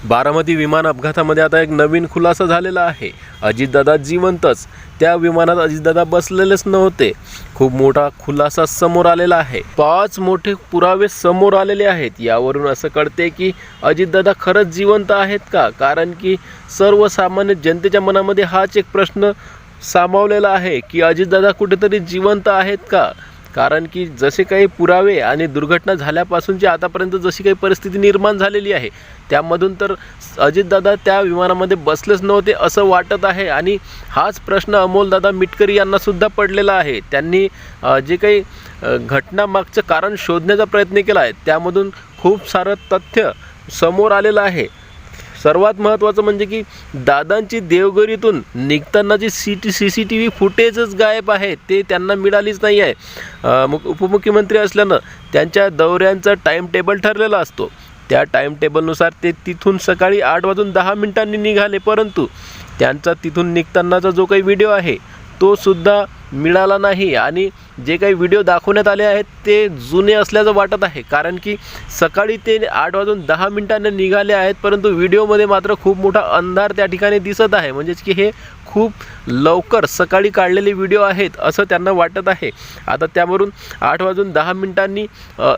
बारामती विमान अपघातामध्ये आता एक नवीन खुलासा झालेला आहे। अजितदादा जिवंतच, त्या विमानात अजितदादा बसलेलेच नव्हते। खूप मोठा खुलासा समोर आलेला आहे। 5 मोठे पुरावे समोर आलेले आहेत। यावरून असं कळते की अजितदादा खरंच जिवंत आहेत का? कारण की सर्वसामान्य जनतेच्या मनामध्ये हाच एक प्रश्न सामावलेला आहे की अजितदादा कुठेतरी जिवंत आहेत का? कारण की जसे काही पुरावे आणि दुर्घटना झाल्यापासूनची आतापर्यंत जशी काही परिस्थिती निर्माण झालेली आहे, त्यामधून तर अजितदादा त्या विमानामध्ये बसलेच नव्हते असं वाटत आहे। आणि हाच प्रश्न अमोलदादा मिटकरी यांना सुद्धा पडलेला आहे। त्यांनी जे काही घटनामागचं कारण शोधण्याचा प्रयत्न केला आहे, त्यामधून खूप सारं तथ्य समोर आलेलं आहे। सर्वात महत्त्वाचं म्हणजे की दादांची देवघरीतून निघतानाची CCTV फुटेजच गायब आहे, ते त्यांना मिळालीच नाही आहे। उपमुख्यमंत्री असल्यानं त्यांच्या दौऱ्यांचा टाईम टेबल ठरलेला असतो। त्या टाईम टेबलनुसार ते तिथून सकाळी 8:10 निघाले, परंतु त्यांचा तिथून निघतानाचा जो काही व्हिडिओ आहे तो सुद्धा मिळाला नाही। आणि जे काही व्हिडिओ दाखवण्यात आले आहेत ते जुने असल्याचं वाटत आहे, कारण की सकाळी ते 8:10 निघाले आहेत, परंतु व्हिडिओमध्ये मात्र खूप मोठा अंधार त्या ठिकाणी दिसत आहे। म्हणजेच की हे खूप लवकर सकाळी काढलेले व्हिडिओ आहेत असं त्यांना वाटत आहे। आता त्यावरून 8:10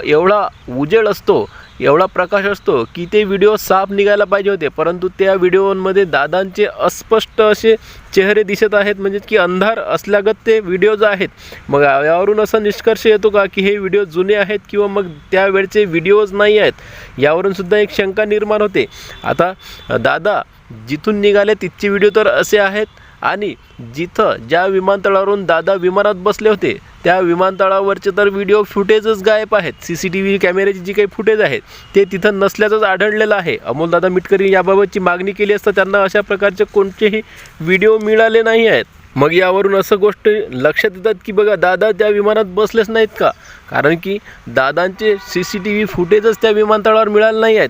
एवढा उजेड असतो, एवढा प्रकाश असतो की ते व्हिडिओ साफ निघायला पाहिजे होते, परंतु त्या व्हिडिओमध्ये दादांचे अस्पष्ट असे चेहरे दिसत आहेत। म्हणजेच की अंधार असल्यागत ते व्हिडिओज आहेत। मग यावरून असा निष्कर्ष येतो का की हे व्हिडिओ जुने आहेत किंवा मग त्यावेळचे व्हिडिओज नाही आहेत? यावरून सुद्धा एक शंका निर्माण होते। आता दादा जिथून निघाले तिथचे व्हिडिओ तर असे आहेत, आणि जिथं ज्या विमानतळावरून दादा विमानात बसले होते त्या विमानतळावरचे तर व्हिडिओ फुटेजच गायब आहेत। CCTV कॅमेऱ्याची जी काही फुटेज आहेत ते तिथं नसल्याचंच आढळलेलं आहे। अमोलदादा मिटकरी याबाबतची मागणी केली असता त्यांना अशा प्रकारचे कोणतेही व्हिडिओ मिळाले नाही आहेत। मग यावरून असं गोष्ट लक्षात येतात की बघा, दादा त्या विमानात बसलेच नाहीत का? कारण की दादांचे CCTV फुटेजच त्या विमानतळावर मिळाले नाही आहेत।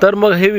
तर मग हे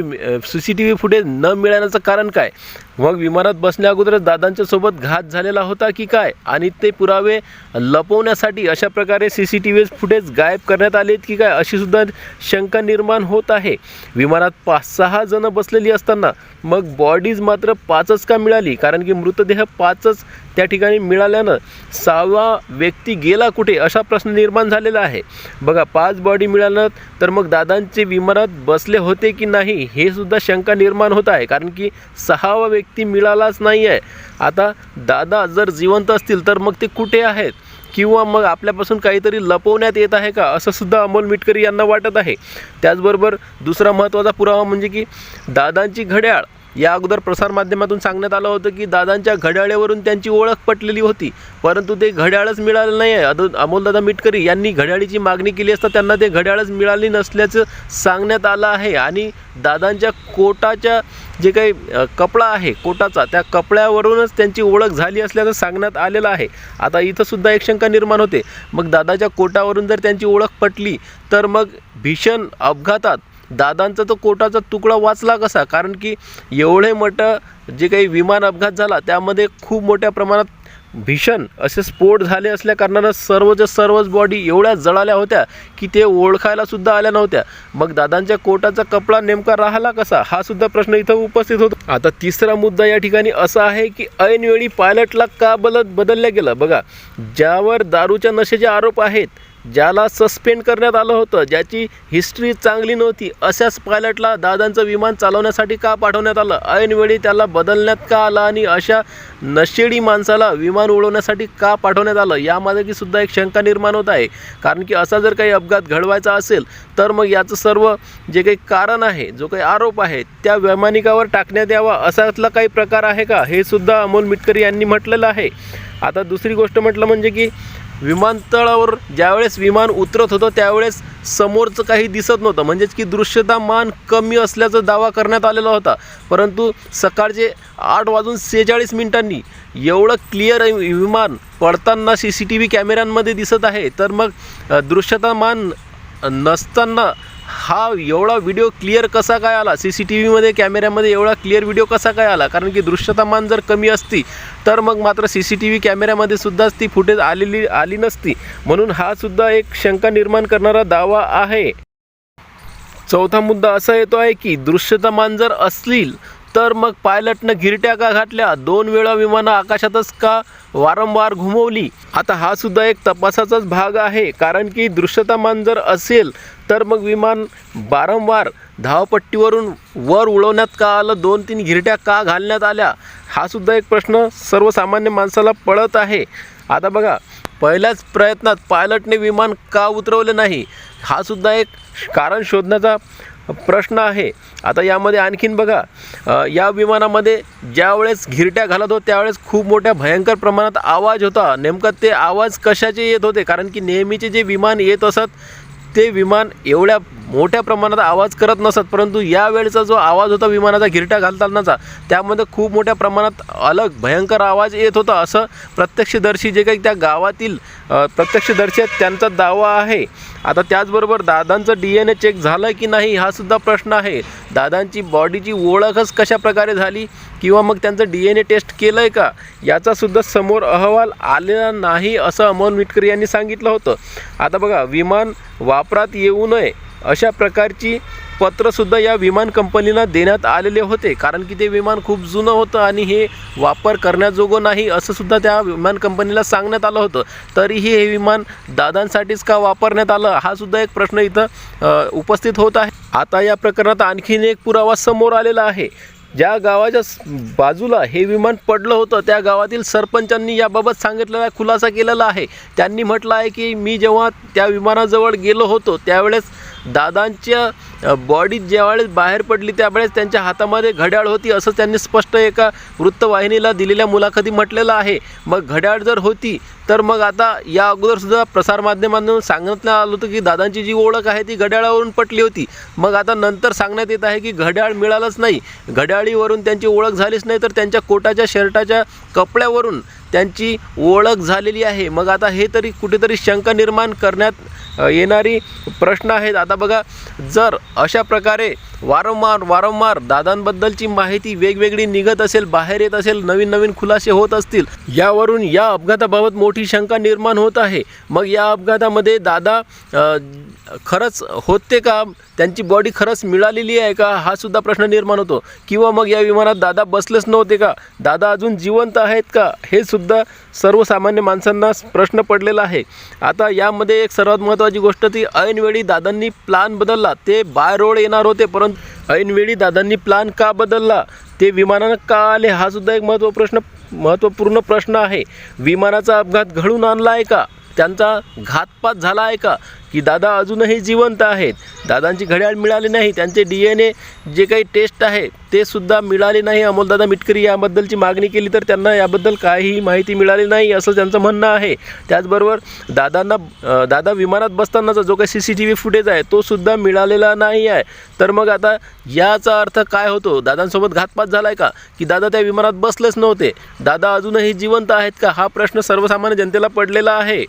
CCTV फुटेज न मिळण्याचं कारण काय? मग विमानात बसण्या अगोदरच दादांच्या सोबत घात झालेला होता की काय? आणि ते पुरावे लपवण्यासाठी अशा प्रकारे CCTV फुटेज गायब करण्यात आलेत की काय, अशी सुद्धा शंका निर्माण होत आहे। विमानात 5-6 जण बसलेली असताना मग बॉडीज मात्र 5च का मिळाली? कारण की मृतदेह 5च त्या ठिकाणी मिळाल्यानं 6वा व्यक्ती गेला कुठे, असा प्रश्न निर्माण झालेला आहे। बघा, 5 बॉडी मिळाल्या तर मग दादांचे विमानात बसले होते की नाही हे सुद्धा शंका निर्माण होत आहे, कारण की 6वा व्यक्ती मिळालाच नाही आहे। आता दादा जर जिवंत असतील तर मग ते कुठे आहेत, किंवा मग आपल्यापासून काहीतरी लपवण्यात येत आहे का, असं सुद्धा अमोल मिटकरी यांना वाटत आहे। त्याचबरोबर दुसरा महत्त्वाचा पुरावा म्हणजे की दादांची घड्याळ। या अगोदर प्रसारमाध्यमातून सांगण्यात आलं होतं की दादांच्या घड्याळेवरून त्यांची ओळख पटलेली होती, परंतु ते घड्याळच मिळालं नाही आहे। अमोलदादा मिटकरी यांनी घड्याळीची मागणी केली असता त्यांना ते घड्याळच मिळाली नसल्याचं सांगण्यात आलं आहे। आणि दादांच्या कोटाच्या जे काही कपडा आहे कोटाचा, त्या कपड्यावरूनच त्यांची ओळख झाली असल्याचं सांगण्यात आलेलं आहे। आता इथं सुद्धा एक शंका निर्माण होते, मग दादाच्या कोटावरून जर त्यांची ओळख पटली तर मग भीषण अपघातात दादांचा तो कोटाचा तुकडा वाचला कसा? कारण की एवढे मोठं जे काही विमान अपघात झाला त्यामध्ये खूप मोठ्या प्रमाणात भीषण असे स्फोट झाले असल्या कारणानं सर्वच बॉडी एवढ्या जळाल्या होत्या की ते ओळखायला सुद्धा आल्या नव्हत्या। मग दादांच्या कोटाचा कपडा नेमका राहिला कसा, हा सुद्धा प्रश्न इथं उपस्थित होतो। आता तिसरा मुद्दा या ठिकाणी असा आहे की ऐनवेळी पायलटला का बदलल्या गेलं? बघा, ज्यावर दारूच्या नशेचे आरोप आहेत, ज्याला सस्पेंड करण्यात आलं होतं, ज्याची हिस्ट्री चांगली नव्हती, अशाच पायलटला दादांचं विमान चालवण्यासाठी का पाठवण्यात आलं? ऐनवेळी त्याला बदलण्यात का आलं? आणि अशा नशेडी माणसाला विमान उडवण्यासाठी का पाठवण्यात आलं? यामध्ये सुद्धा एक शंका निर्माण होत आहे। कारण की असा जर काही अपघात घडवायचा असेल तर मग याचं सर्व जे काही कारण आहे, जो काही आरोप आहे, त्या वैमानिकावर टाकण्यात यावा, असातला काही प्रकार आहे का? हे सुद्धा अमोल मिटकरी यांनी म्हटलेलं आहे। आता दुसरी गोष्ट म्हटलं म्हणजे की विमानतळावर ज्यावेळेस विमान उतरत होतं त्यावेळेस समोरचं काही दिसत नव्हतं, म्हणजेच की दृश्यतामान कमी असल्याचा दावा करण्यात आलेला होता, परंतु सकाळचे 8:46 एवढं क्लिअर विमान पडताना CCTV कॅमेऱ्यांमध्ये दिसत आहे। तर मग दृश्यतामान नसताना हा एवढा व्हिडिओ क्लिअर कसा काय आला? CCTVमध्ये कॅमेऱ्यामध्ये एवढा क्लिअर व्हिडिओ कसा काय आला? कारण की दृश्यतामान जर कमी असती तर मग मात्र CCTV कॅमेऱ्यामध्ये सुद्धाच ती फुटेज आली नसती। म्हणून हा सुद्धा एक शंका निर्माण करणारा दावा आहे। चौथा मुद्दा असा येतो आहे की दृश्यमान जर असतील तर मग पायलटनं घिरट्या का घातल्या, 2 वेळा विमानं आकाशातच का वारंवार घुमवली. आता हा सुद्धा एक तपासाचाच भाग आहे, कारण की दृश्यमान जर असेल तर मग विमान वारंवार धावपट्टीवरून वर उडवण्यात का आलं, 2-3 घिरट्या का घालण्यात आल्या, हा सुद्धा एक प्रश्न सर्वसामान्य माणसाला पडत आहे. आता बघा, पहिल्याच प्रयत्नात पायलटने विमान का उतरवले नाही, हा सुद्धा एक कारण शोधण्याचा प्रश्न आहे. आता यामध्ये आणखीन बघा, या विमानामध्ये ज्यावेळेस घिरट्या घालत होते त्यावेळेस खूप मोठ्या भयंकर प्रमाणात आवाज होता. नेमका ते आवाज कशाचे येत होते, कारण की नेहमीचे जे विमान येत असत ते विमान एवढ्या मोठ्या प्रमाणात आवाज करत नसत, परंतु यावेळेचा जो आवाज होता विमानाचा घिरट्या घालतानाचा, त्यामध्ये खूप मोठ्या प्रमाणात अलग भयंकर आवाज येत होता, असं प्रत्यक्षदर्शी जे काही त्या गावातील प्रत्यक्षदर्शी आहेत त्यांचा दावा आहे. आता त्याचबरोबर दादांचं DNA चेक झालं की नाही हा सुद्धा प्रश्न आहे. दादांची बॉडीची ओळखच कशा प्रकारे झाली किंवा मग त्यांचं DNA टेस्ट केलं आहे का, याचा सुद्धा समोर अहवाल आलेला नाही असं अमोल मिटकरी यांनी सांगितलं होतं. आता बघा, विमान वापरात येऊ नये अशा प्रकारची पत्रसुद्धा या विमान कंपनीला देण्यात आलेले होते, कारण की ते विमान खूप जुनं होतं आणि हे वापर करण्याजोगं नाही असं सुद्धा त्या विमान कंपनीला सांगण्यात आलं होतं. तरीही हे विमान दादांसाठीच का वापरण्यात आलं, हा सुद्धा एक प्रश्न इथं उपस्थित होत आहे. आता या प्रकरणात आणखीन एक पुरावा समोर आलेला आहे. ज्या गावाच्या बाजूला हे विमान पडलं होतं त्या गावातील सरपंचांनी याबाबत सांगितलेला खुलासा केलेला आहे. त्यांनी म्हटलं आहे की मी जेव्हा त्या विमानाजवळ गेलो होतो त्यावेळेस दादांच्या बॉडी ज्यावेळेस बाहेर पडली त्यावेळेस त्यांच्या हातामध्ये घड्याळ होती, असं त्यांनी स्पष्ट एका वृत्तवाहिनीला दिलेल्या मुलाखती म्हटलेलं आहे. मग घड्याळ जर होती तर मग आता या अगोदरसुद्धा प्रसारमाध्यमांतून सांगण्यात आलं होतं की दादांची जी ओळख आहे ती घड्याळावरून पटली होती. मग आता नंतर सांगण्यात येत आहे की घड्याळ मिळालंच नाही, घड्याळीवरून त्यांची ओळख झालीच नाही, तर त्यांच्या कोटाच्या शर्टाच्या कपड्यावरून त्यांची ओळख झालेली आहे. मग आता हे तरी कुठेतरी शंका निर्माण करण्यात येणारी प्रश्न आहेत. आता बघा, जर अशा प्रकारे वारंवार दादांबद्दलची माहिती वेगवेगळी निघत असेल, बाहेर येत असेल, नवीन खुलासे होत असतील, यावरून या अपघाताबाबत मोठी शंका निर्माण होत आहे. मग या अपघातामध्ये दादा खरंच होते का, त्यांची बॉडी खरंच मिळालेली आहे का, हा सुद्धा प्रश्न निर्माण होतो. किंवा मग या विमानात दादा बसलेच नव्हते का, दादा अजून जिवंत आहेत का, हे सुद्धा सर्वसामान्य माणसांना प्रश्न पडलेला आहे. आता यामध्ये एक सर्वात महत्त्वाची गोष्ट ती ऐनवेळी दादांनी प्लान बदलला. ते बाय रोड येणार होते, परंतु ऐनवेळी दादांनी प्लान का बदलला, ते विमानानं का आले, हा सुद्धा एक महत्त्वपूर्ण प्रश्न आहे. विमानाचा अपघात घडून आणला आहे का, त्यांचा घातपात झाला आहे का, की दादा अजूनही जिवंत आहेत, दादांची घड्याळ मिळाली नाही, त्यांचे DNA जे काही टेस्ट आहे ते सुद्धा मिळाले नाही. अमोलदादा मिटकरी याबद्दलची मागणी केली तर त्यांना याबद्दल काहीही माहिती मिळाली नाही असं त्यांचं म्हणणं आहे. त्याचबरोबर दादा विमानात बसतानाचा जो काही CCTV फुटेज आहे तो सुद्धा मिळालेला नाही आहे. तर मग आता याचा अर्थ काय होतो, दादांसोबत घातपात झाला आहे का, की दादा त्या विमानात बसलेच नव्हते, दादा अजूनही जिवंत आहेत का, हा प्रश्न सर्वसामान्य जनतेला पडलेला आहे.